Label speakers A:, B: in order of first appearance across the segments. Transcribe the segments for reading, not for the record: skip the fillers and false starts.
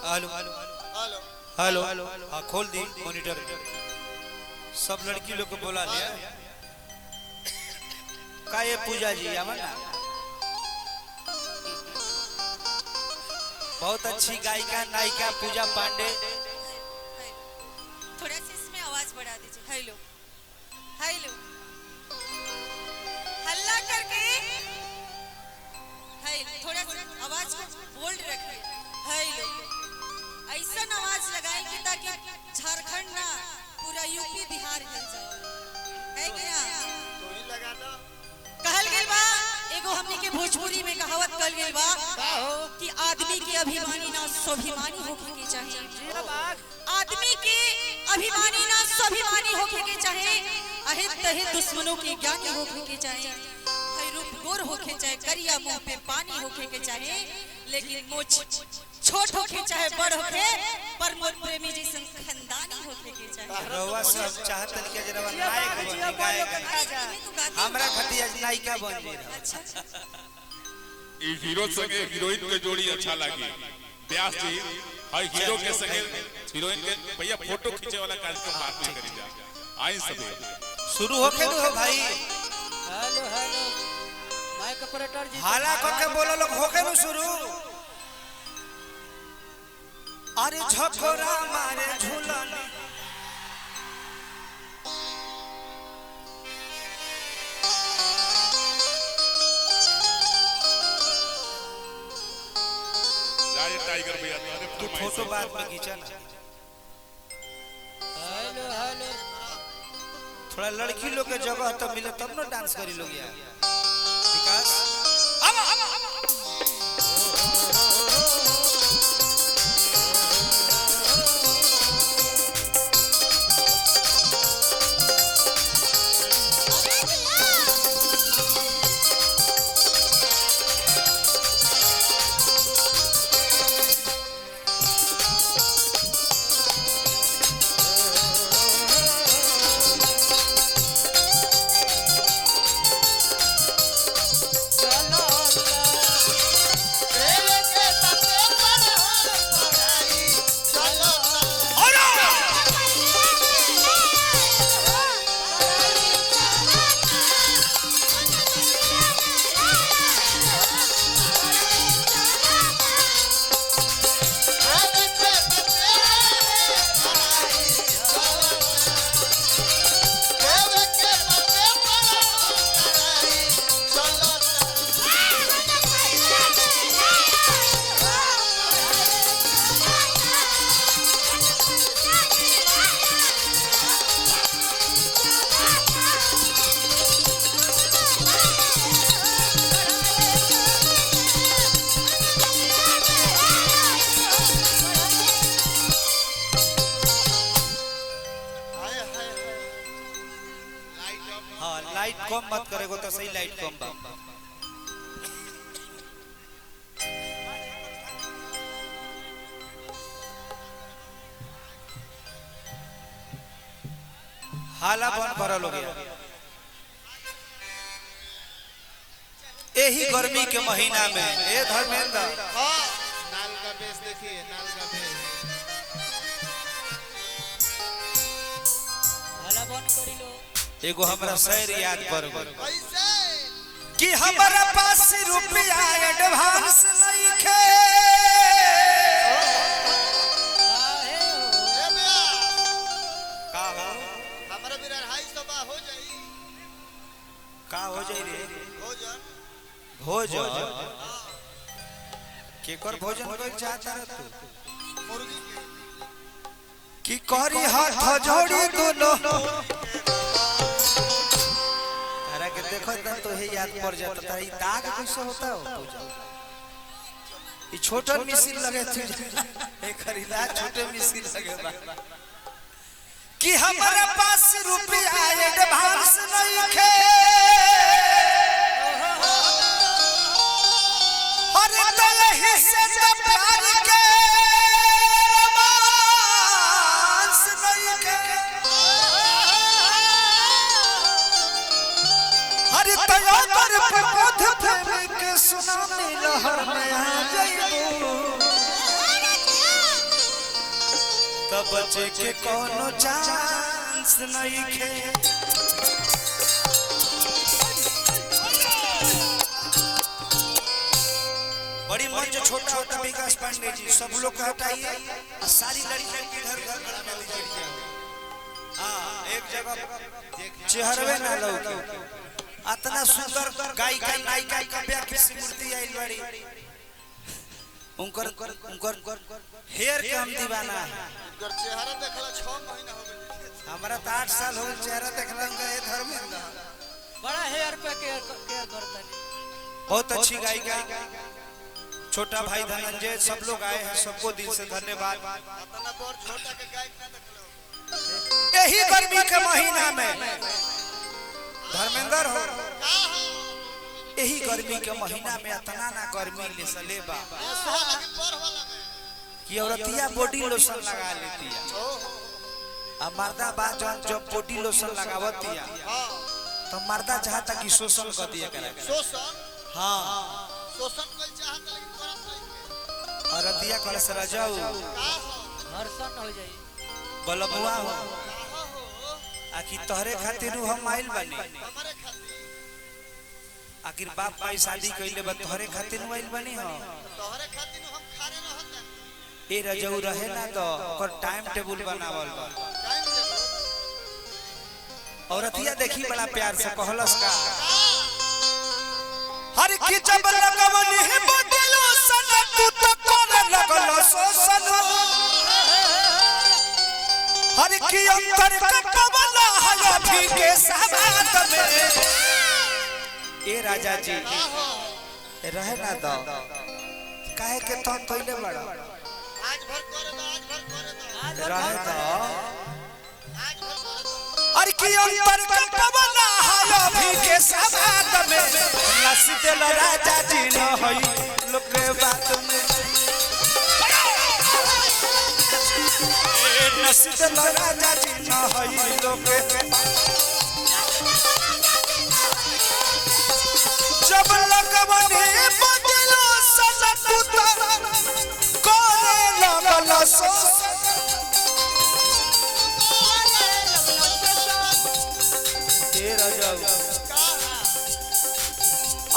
A: Hello hello hello हाँ खोल दी monitor. सब लड़की लोग को बोला लिया का ये पूजा जी आवा ना। बहुत अच्छी गायिका नायिका पूजा पांडे।
B: थोड़ा सा इसमें आवाज बढ़ा दीजिए। हेलो हेलो हल्ला करके थोड़ा सा आवाज को बोल्ड रखिए। हेलो ऐसा आवाज लगाएंगे ताकि झारखंड ना पूरा यूपी बिहार हिल जाए। है कि ना? कहल गेल बा एगो हमनी के भोजपुरी में कहावत कहल गेल बा कि आदमी के अभिमानी ना स्वाभिमानी होके के चाहिए। आदमी के अभिमानी ना स्वाभिमानी होके के चाहे। अहे तहे दुश्मनों के ज्ञानी होके के चाहे। रूप गोर होके चाहे करिया मुंह पे पानी होके के चाहे। लेकिन मोछ छोट होके चाहे बड़ होके पर मोर प्रेमी जी संग खानदानी होके के चाहे।
A: रउआ सब चाहत के जरा नायक बन गायक हमरा खतिया नायिका बन जे।
C: ई हीरो संगे हीरोइन के जोड़ी अच्छा लागी। व्यास जी हाय हीरो के संगे हीरोइन के भैया फोटो खींचे वाला कार्यक्रम बात नहीं करी जा। आई सब
A: शुरू होके हो भाई।
D: हेलो हेलो माइक ऑपरेटर जी
A: हाला करके बोलो लोग होके नु शुरू। अरे झकोरा मारे झूलन
C: राज टाइगर भैया
A: तू फोटो बाद में खींचा ना।
D: हेलो हेलो
A: थोड़ा लड़की लोग के जगह तो मिले तब ना डांस करी लोग यार। विकास लाइट कम मत करेगो तो सही लाइट कम बा। हाला बन भरल हो गया यही गर्मी के महीना में। ए धर्मेंद्र
E: नाल का बेस देखिए नाल का बेस।
D: हल्ला बंद करी लो।
A: एगो हमरा शहर याद पड़ गइल
E: कैसे
A: कि हमरा पास रुपया एडवांस नइखे।
E: ए भैया
A: का हो
E: हमरा भी 250 हो जाई।
A: का हो जाई रे
E: भोजन
A: भोजन केकर भोजन कोई चाहता रे तू
E: मुर्गी
A: कि करी हाथ जोड़ी दोनों तारा के देखो त तो हे याद पड़ जाता। तारा ई दाग कैसे होता हो पूजा। ई छोटा मिसिल लगे थे एक खरीदा छोटे मिसिल लगे बा कि हमारे पास रुपया एडवांस नइखे। अरे तो यही से तो प्यार के रोमांस नइखे। अरे तो अगर प्रबोध प्रेम के सुनामी लहर में आ जाइबो। तब बचे के कोनो चांस नहीं खे। बड़ी मंच छोटा होता विकास पांडे जी, सब लोग को हटाइए, सारी लड़कियों की इधर उधर करने दीजिए। हाँ, एक जगह चेहरवे ना लौके, इतना सुंदर गायिका नायिका काव्या की मूर्ति आई बड़ी, उनकर हेयर के हम दीवाना है।
E: चेहरा देखला 6 महीना हो गए,
A: हमारा तो 8 साल हो गए चेहरा देखला उनका। ये धर्मेंद्र
D: बड़ा हेयर पे केयर करता है।
A: बहुत अच्छी गायिका, छोटा भाई धनंजय, सब लोग आए हैं, सबको दिल से धन्यवाद।
E: अपना बहुत छोटा के गायक ना देखलो।
A: यही गर्मी के महीना में धर्मेंद्र हो, यही गर्मी के महीना में इतना ना गर्मी ले सलेबा कि औरतिया बॉडी लोशन लगा लेती है। अब मर्दा बात जब बॉडी लोशन लगावती है तो मर्दा चाहता कि शोषण कर दिया करे।
E: शोषण,
A: हाँ,
E: शोषण कोई चाहता लेकिन करत नहीं।
A: औरतिया कल से रजाऊ
D: हर्षण हो जाई।
A: बलबुआ हो, आखिर तोहरे खातिर हम आइल बनी।
E: हमारे खातिर
A: आखिर बाप भाई शादी कइले बा तोहरे खातिर आइल बनी हो।
E: तोहरे खातिर हम खारे रहत।
A: ए रजऊ रहे ना तो ओकर टाइम टेबल बनावल बा।
E: टाइम टेबल
A: औरतिया देखी बड़ा प्यार से कहलस का, हर की जब लगवनी है बदलो सन तू तो कर लगल शोषण। हर की अंतर कटवला है अभी के समात में। ए राजा जी रहे ना दो, काहे के तो तोइले बड़ा
E: आज भर करे दो, आज भर करे दो,
A: रहे दो।
E: आज भर करे दो।
A: हर की अंतर कटवला है अभी के समात में। नसीब राजा जी न होई लोग के बात में। नसीब राजा जी न होई लोग के। जब लगवनी बदलो सन तू तो करे लगल शोषण। तेरा जाऊ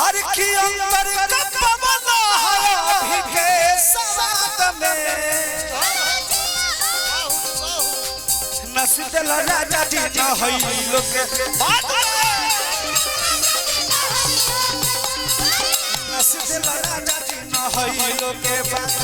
A: अरे की अंतर कपवला है अभी के साथ में। नसीब राजा जी न होई लोग के बात। नसीब राजा जी न होई लोग के बात।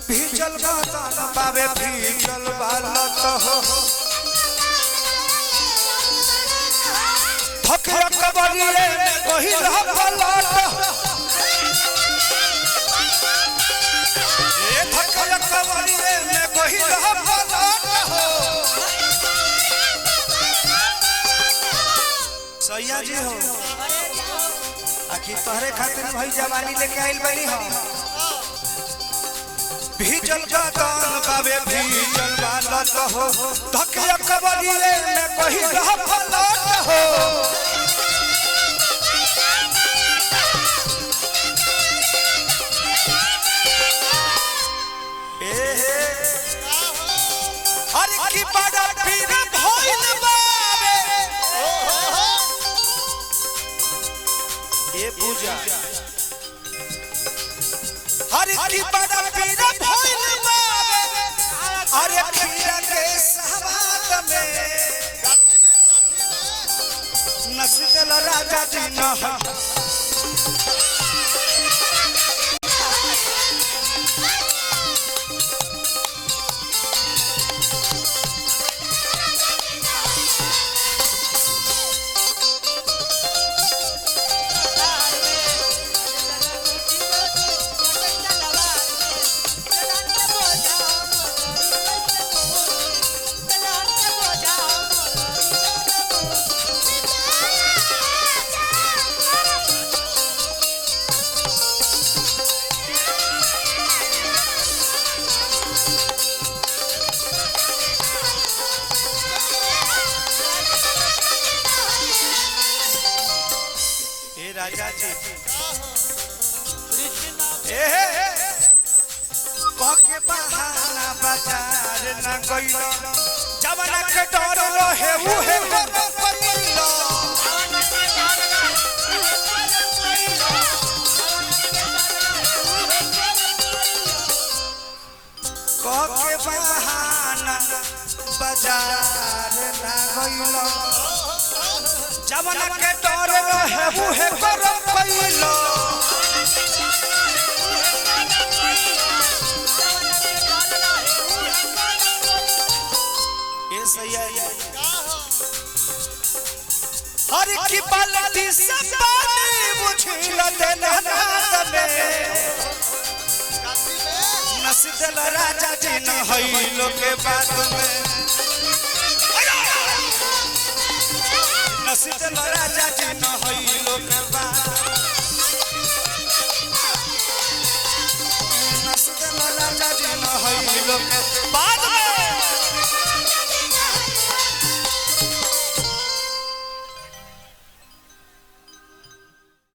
A: भीजल बातान बाबे भीजल बालत हो। थकया कबरिए में गहिल पलट। ए थकया कबरिए में गहिल पलट हो। सैया जी हो, आखिर तोहरे खातिर भाई जवानी लेके आइल बनी हो। भीजल बातान बाबे भीजल बालत हो। धकिया कबरिए में गहिल पलट हो। अरे की बड़ा पीर भइल बाबे। ए पूजा अरे की बड़ा पीर भइल बाबे। अरे खीरा के सहवाद में नसीब राजा जी न राजा जी के बहाना बाजार न गइलो जवाना के डर रहे उहे कइलो के बहाना बाजार न गइलो जवाना के डर रहे उहे कइलो हर की बाल्टी से पानी बुझिल देना नाद में नसीदल राजा जी न हइलो के बात में नसीदल राजा जी